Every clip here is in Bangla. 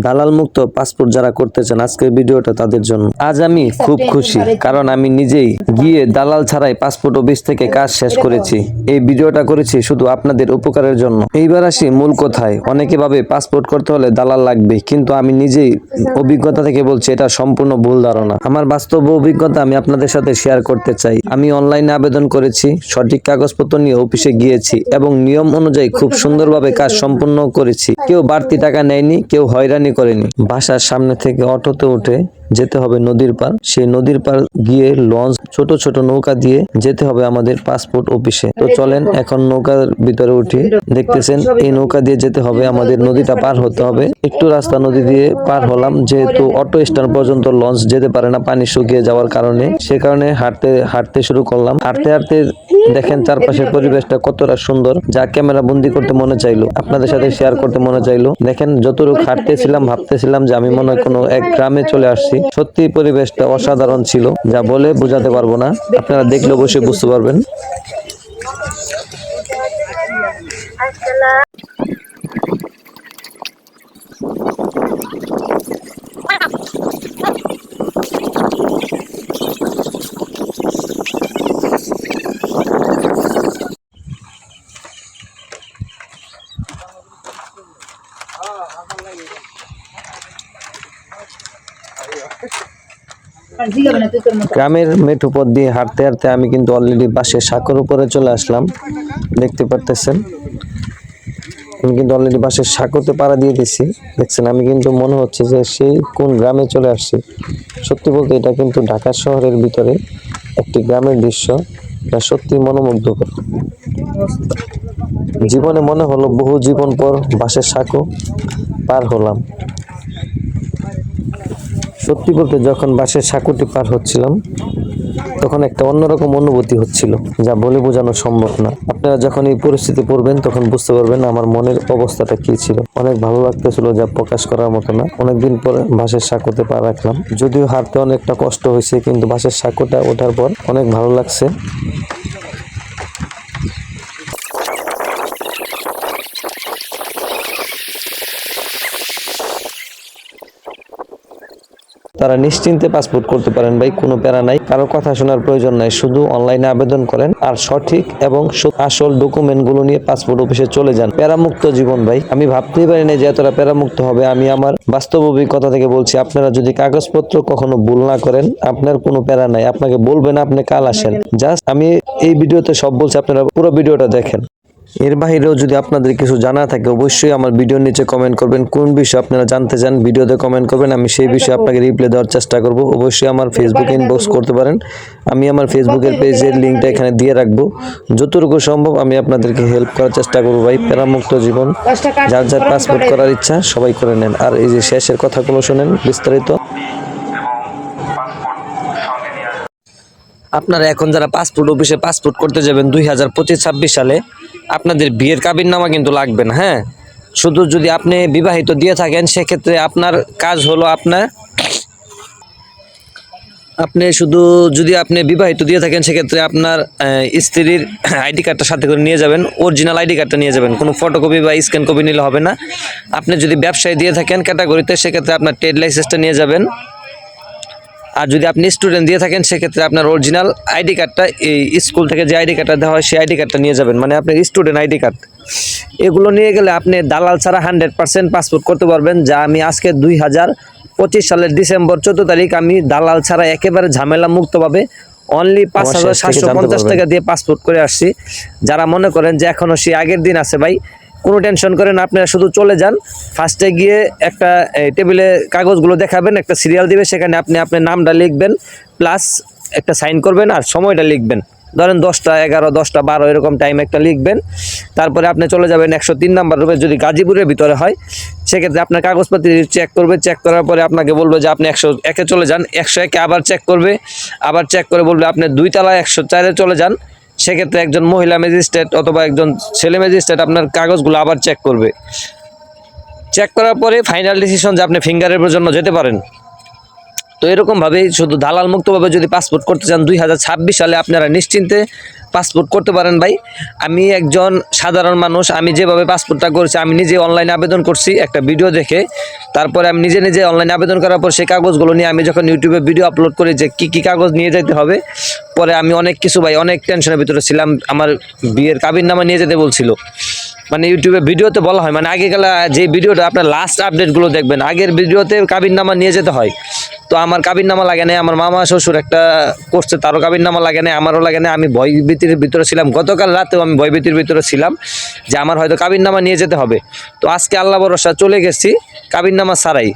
দালাল মুক্ত পাসপোর্ট যারা করতে চান আজকের ভিডিওটা তাদের জন্য। আজ আমি খুব খুশি, কারণ আমি নিজেই গিয়ে দালাল ছাড়াই পাসপোর্ট অফিস থেকে কাজ শেষ করেছি। এই ভিডিওটা করেছি শুধু আপনাদের উপকারের জন্য। এইবার আসি মূল কথায়। অনেকে ভাবে পাসপোর্ট করতে হলে দালাল লাগবে, কিন্তু আমি নিজেই অভিজ্ঞতা থেকে বলছি এটা সম্পূর্ণ ভুল ধারণা। আমার বাস্তব অভিজ্ঞতা আমি আপনাদের সাথে শেয়ার করতে চাই। আমি অনলাইনে আবেদন করেছি, সঠিক কাগজপত্র নিয়ে অফিসে গিয়েছি এবং নিয়ম অনুযায়ী খুব সুন্দরভাবে কাজ সম্পূর্ণ করেছি। কেউ বাড়তি টাকা নেয়নি, কেউ হয়রানি করেনি। বাসার সামনে থেকে অটোতে উঠে যেতে হবে নদীর পার। সেই নদীর পার গিয়ে লঞ্চ, ছোট ছোট নৌকা দিয়ে যেতে হবে আমাদের পাসপোর্ট অফিসে। তো চলেন এখন নৌকার ভিতরে উঠি। দেখতেছেন এই নৌকা দিয়ে যেতে হবে, আমাদের নদীটা পার হতে হবে। একটু রাস্তা নদী দিয়ে পার হলাম, যেহেতু অটো স্ট্যান্ড পর্যন্ত লঞ্চ যেতে পারে না পানি শুকিয়ে যাওয়ার কারণে। সে কারণে হাঁটতে শুরু করলাম। হাঁটতে হাঁটতে দেখেন চারপাশের পরিবেশটা কতটা সুন্দর, যা ক্যামেরা বন্দি করতে মনে চাইলো, আপনাদের সাথে শেয়ার করতে মনে চাইলো। দেখেন যতটুকু হাঁটতেছিলাম ভাবতেছিলাম যে আমি মনে হয় কোনো এক গ্রামে চলে আসছি। সত্যি পরিবেশটা অসাধারণ ছিল, যা বলে বোঝাতে পারবো না। আপনারা দেখলে অবশ্যই বুঝতে পারবেন। গ্রামের মেঠো পথ দিয়ে হাঁটতে হাঁটতে আমি কিন্তু অলরেডি বাসের সাঁকোর উপরে চলে আসলাম। দেখতে পারতেছেন আমি কিন্তু অলরেডি বাসের সাঁকোতে পাড়া দিয়ে দিছি। দেখছেন আমি কিন্তু মনে হচ্ছে যে সেই কোন গ্রামে চলে আসছি। সত্যি বলতে এটা কিন্তু ঢাকা শহরের ভিতরে একটি গ্রামের দৃশ্য, যা সত্যি মনোমুগ্ধকর। জীবনে মনে হলো বহু জীবন পর বাসের সাঁকো পার হলাম। সত্যি বলতে যখন বাসের সাঁকোটি পার হচ্ছিলাম তখন একটা অন্যরকম অনুভূতি হচ্ছিল, যা বলে বোঝানো সম্ভব না। আপনারা যখন এই পরিস্থিতি পড়বেন তখন বুঝতে পারবেন আমার মনের অবস্থাটা কি ছিল। অনেক ভালো লাগতেছিল, যা প্রকাশ করার মতো না। অনেকদিন পরে বাসের সাঁকোতে পা রাখলাম, যদিও হাঁটতে অনেকটা কষ্ট হয়েছে, কিন্তু বাসের সাঁকোটা ওঠার পর অনেক ভালো লাগছে। তারা নিশ্চিন্তে পাসপোর্ট করতে পারেন ভাই, কোনো প্যারা নাই, কারো কথা শোনার প্রয়োজন নাই। শুধু অনলাইনে আবেদন করেন আর সঠিক এবং আসল ডকুমেন্ট গুলো নিয়ে পাসপোর্ট অফিসে চলে যান। প্যারামুক্ত জীবন ভাই। আমি ভাবতেই পারি না যে এতটা প্যারামুক্ত হবে। আমি আমার বাস্তব অভিজ্ঞতা থেকে বলছি, আপনারা যদি কাগজপত্র কখনো ভুল না করেন, আপনার কোনো প্যারা নাই। আপনাকে বলবেন আপনি কাল আসেন। জাস্ট আমি এই ভিডিওতে সব বলছি, আপনারা পুরো ভিডিওটা দেখেন। এর বাহিরেও যদি আপনাদের কিছু জানা থাকে অবশ্যই আমার ভিডিওর নিচে কমেন্ট করবেন। কোন বিষয় আপনারা জানতে চান ভিডিওতে কমেন্ট করবেন, আমি সেই বিষয়ে আপনাকে রিপ্লাই দেওয়ার চেষ্টা করব। অবশ্যই আমার ফেসবুকে ইনবক্স করতে পারেন, আমি আমার ফেসবুকের পেজের লিঙ্কটা এখানে দিয়ে রাখবো। যতটুকু সম্ভব আমি আপনাদেরকে হেল্প করার চেষ্টা করবো ভাই। প্যারামুক্ত জীবন, যার যার পাসপোর্ট করার ইচ্ছা সবাই করে নেন। আর এই যে শেষের কথাগুলো শোনেন বিস্তারিত। আপনারা এখন যারা পাসপোর্ট অফিসে পাসপোর্ট করতে যাবেন 2025-26 সালে, আপনাদের বিয়ের কাবিননামা কিন্তু লাগবে না। হ্যাঁ, শুধু যদি আপনি বিবাহিত দিয়ে থাকেন সেক্ষেত্রে আপনার কাজ হলো আপনি শুধু যদি আপনি বিবাহিত দিয়ে থাকেন সেক্ষেত্রে আপনার স্ত্রীর আইডি কার্ডটা সাথে করে নিয়ে যাবেন, অরিজিনাল আইডি কার্ডটা নিয়ে যাবেন, কোনো ফটোকপি বা স্ক্যান কপি নিলে হবে না। আপনি যদি ব্যবসায়ী দিয়ে থাকেন ক্যাটাগরিতে সেক্ষেত্রে আপনার ট্রেড লাইসেন্সটা নিয়ে যাবেন। আর যদি আপনি স্টুডেন্ট দিয়ে থাকেন সেক্ষেত্রে আপনার অরিজিনাল আইডি কার্ডটা, এই স্কুল থেকে যে আইডি কার্ডটা দেওয়া হয় সেই আইডি কার্ডটা নিয়ে যাবেন, মানে আপনার স্টুডেন্ট আইডি কার্ড। এগুলো নিয়ে গেলে আপনি দালাল ছাড়া 100% পাসপোর্ট করতে পারবেন। যা আমি আজকে 2025 সালের ডিসেম্বর 14 তারিখ আমি দালাল ছাড়া একেবারে ঝামেলা মুক্তভাবে অনলি 5,750 টাকা দিয়ে পাসপোর্ট করে আসছি। যারা মনে করেন যে এখনো সেই আগের দিন আছে ভাই, কোনো টেনশন করেন, আপনারা শুধু চলে যান। ফার্স্টে গিয়ে একটা টেবিলে কাগজগুলো দেখাবেন, একটা সিরিয়াল দিবে, সেখানে আপনি আপনার নামটা লিখবেন প্লাস একটা সাইন করবেন আর সময়টা লিখবেন। ধরেন 10টা 11 10টা 12 এরকম টাইম একটা লিখবেন। তারপরে আপনি চলে যাবেন 103 নাম্বার রুমে। যদি গাজীপুরের ভিতরে হয় সেক্ষেত্রে আপনার কাগজপত্র চেক করবে। চেক করার পরে আপনাকে বলবে যে আপনি 101-এ চলে যান। 101-এ আবার চেক করবে, আবার চেক করে বলবে আপনি 2 তলায় 104-এ চলে যান। সেক্ষেত্রে একজন মহিলা ম্যাজিস্ট্রেট অথবা একজন ছেলে ম্যাজিস্ট্রেট আপনার কাগজগুলো আবার চেক করবে। চেক করার পরে ফাইনাল ডিসিশন যে আপনি ফিঙ্গারের জন্য যেতে পারেন। তো এরকমভাবেই শুধু দালাল মুক্তভাবে যদি পাসপোর্ট করতে চান 2026 সালে আপনারা নিশ্চিন্তে পাসপোর্ট করতে পারেন ভাই। আমি একজন সাধারণ মানুষ, আমি যেভাবে পাসপোর্টটা করছি আমি নিজে অনলাইনে আবেদন করছি একটা ভিডিও দেখে, তারপরে আমি নিজে নিজে অনলাইনে আবেদন করার পর সেই কাগজগুলো নিয়ে আমি যখন ইউটিউবে ভিডিও আপলোড করি যে কী কাগজ নিয়ে যেতে হবে, পরে আমি অনেক কিছু ভাই অনেক টেনশনের ভিতরে ছিলাম। আমার বিয়ের কাবিননামা নিয়ে যেতে বলছিল, মানে ইউটিউবে ভিডিওতে বলা হয়, মানে আগেকালা যে ভিডিওটা আপনার লাস্ট আপডেটগুলো দেখবেন আগের ভিডিওতে কাবিননামা নিয়ে যেতে হয়। তো আমার কাবিননামা লাগে নাই, আমার মামা শ্বশুর একটা করছে তারও কাবিননামা লাগে নাই, আমারও লাগে নাই। আমি ভয়ভীতির ভিতরে ছিলাম, গতকাল রাতেও আমি ভয়ভীতির ভিতরে ছিলাম যে আমার হয়তো কাবিননামা নিয়ে যেতে হবে। তো আজকে আল্লাহ ভরসা চলে গেছি কাবিননামা ছাড়াই।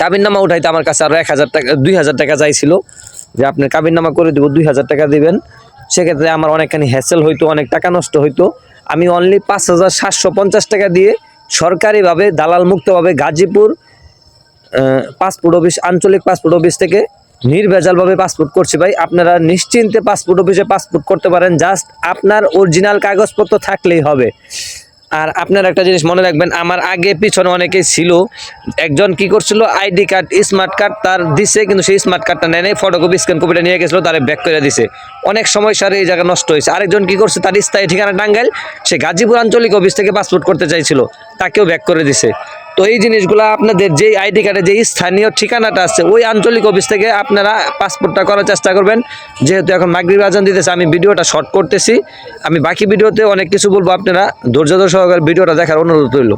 কাবিননামা উঠাইতে আমার কাছে আরও 1000 টাকা 2000 টাকা চাইছিল যে আপনি কাবিননামা করে দেবো 2000 টাকা দিবেন। সেক্ষেত্রে আমার অনেকখানি হ্যাসেল হইতো, অনেক টাকা নষ্ট হইতো। আমি অনলি 5750 টাকা দিয়ে সরকারিভাবে দালাল মুক্তভাবে গাজীপুর পাসপোর্ট অফিস, আঞ্চলিক পাসপোর্ট অফিস থেকে নির্ভেজালভাবে পাসপোর্ট করছি ভাই। আপনারা নিশ্চিন্তে পাসপোর্ট অফিসে পাসপোর্ট করতে পারেন, জাস্ট আপনার অরিজিনাল কাগজপত্র থাকলেই হবে। আর আপনারা একটা জিনিস মনে রাখবেন, আমার আগে পিছনে অনেকেই ছিল, একজন কি করছিল আইডি কার্ড স্মার্ট কার্ড তার দিছে, কিন্তু সেই স্মার্ট কার্ডটা নেয় নাই, ফটোকপি স্ক্যান কপিটা নিয়ে গেছিলো, তারে ব্যাক করে দিছে, অনেক সময় সারে এই জায়গা নষ্ট হয়েছে। আরেকজন কি করছে, তার স্থায়ী ঠিকানা টাঙ্গাইল, সে গাজীপুর আঞ্চলিক অফিস থেকে পাসপোর্ট করতে চাইছিল, তাকেও ব্যাক করে দিছে। তো এই জিনিসগুলো আপনাদের যেই আইডি কার্ডে যে স্থানীয় ঠিকানাটা আছে ওই আঞ্চলিক অফিস থেকে আপনারা পাসপোর্টটা করার চেষ্টা করবেন। যেহেতু এখন মাগরিব আজান দিতেছে, আমি ভিডিওটা শর্ট করতেছি, আমি বাকি ভিডিওতে অনেক কিছু বলবো, আপনারা ধৈর্য সহকারে ভিডিওটা দেখার অনুরোধ রইল।